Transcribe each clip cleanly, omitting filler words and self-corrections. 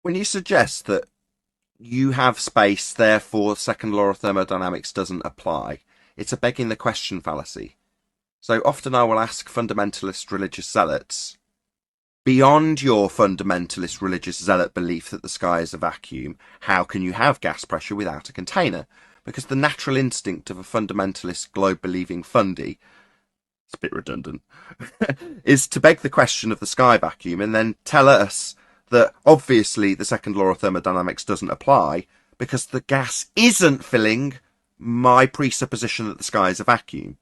When you suggest that you have space, therefore second law of thermodynamics doesn't apply, it's a begging the question fallacy. So often I will ask fundamentalist religious zealots, beyond your fundamentalist religious zealot belief that the sky is a vacuum, how can you have gas pressure without a container? Because the natural instinct of a fundamentalist globe-believing fundy, it's a bit redundant, is to beg the question of the sky vacuum and then tell us that obviously the second law of thermodynamics doesn't apply because the gas isn't filling my presupposition that the sky is a vacuum.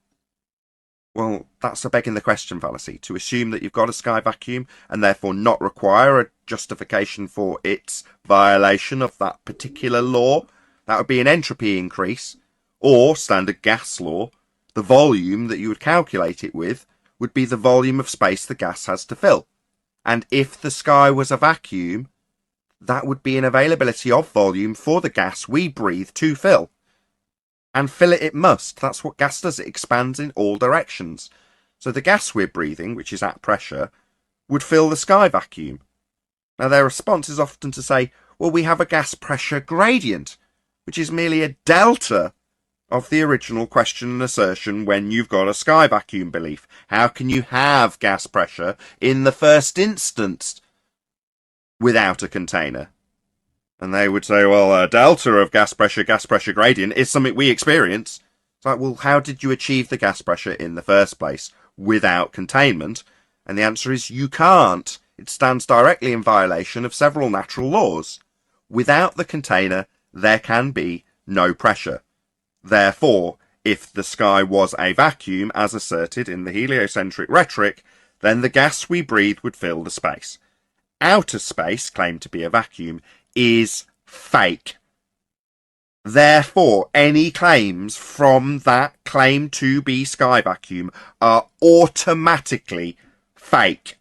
Well, that's a begging the question fallacy, to assume that you've got a sky vacuum and therefore not require a justification for its violation of that particular law. That would be an entropy increase, or standard gas law. The volume that you would calculate it with would be the volume of space the gas has to fill. And if the sky was a vacuum, that would be an availability of volume for the gas we breathe to fill. And fill it must. That's what gas does. It expands in all directions. So the gas we're breathing, which is at pressure, would fill the sky vacuum. Now their response is often to say, well, we have a gas pressure gradient, which is merely a delta of the original question and assertion when you've got a sky vacuum belief. How can you have gas pressure in the first instance without a container? And they would say, well, a delta of gas pressure gradient is something we experience. It's like, well, how did you achieve the gas pressure in the first place without containment? And the answer is you can't. It stands directly in violation of several natural laws. Without the container, there can be no pressure. Therefore, if the sky was a vacuum, as asserted in the heliocentric rhetoric, then the gas we breathe would fill the space. Outer space, claimed to be a vacuum, is fake. Therefore, any claims from that claim to be sky vacuum are automatically fake,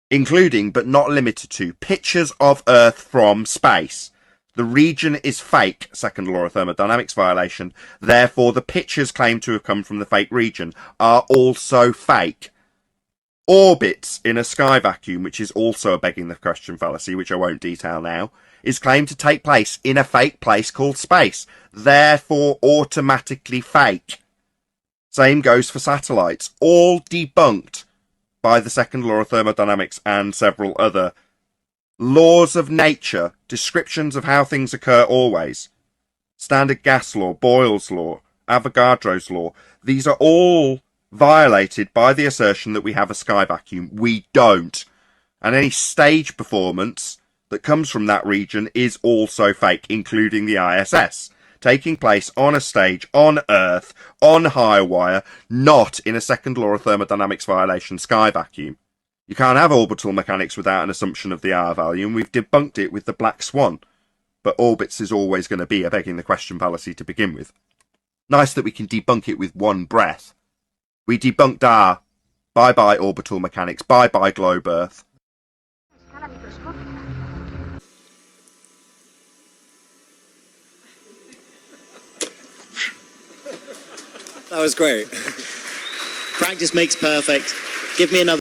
including but not limited to pictures of Earth from space. The region is fake, second law of thermodynamics violation. Therefore, the pictures claimed to have come from the fake region are also fake. Orbits in a sky vacuum, which is also a begging the question fallacy, which I won't detail now, is claimed to take place in a fake place called space, therefore automatically fake. Same goes for satellites, all debunked by the second law of thermodynamics and several other laws of nature, descriptions of how things occur always. Standard gas law, Boyle's law, Avogadro's law, these are all violated by the assertion that we have a sky vacuum. We don't. And any stage performance that comes from that region is also fake, including the ISS, taking place on a stage on Earth, on high wire, not in a second law of thermodynamics violation sky vacuum. You can't have orbital mechanics without an assumption of the R value, and we've debunked it with the black swan. But orbits is always going to be a begging the question fallacy to begin with. Nice that we can debunk it with one breath. We debunked R. Bye-bye orbital mechanics. Bye-bye globe Earth. That was great. Practice makes perfect. Give me another.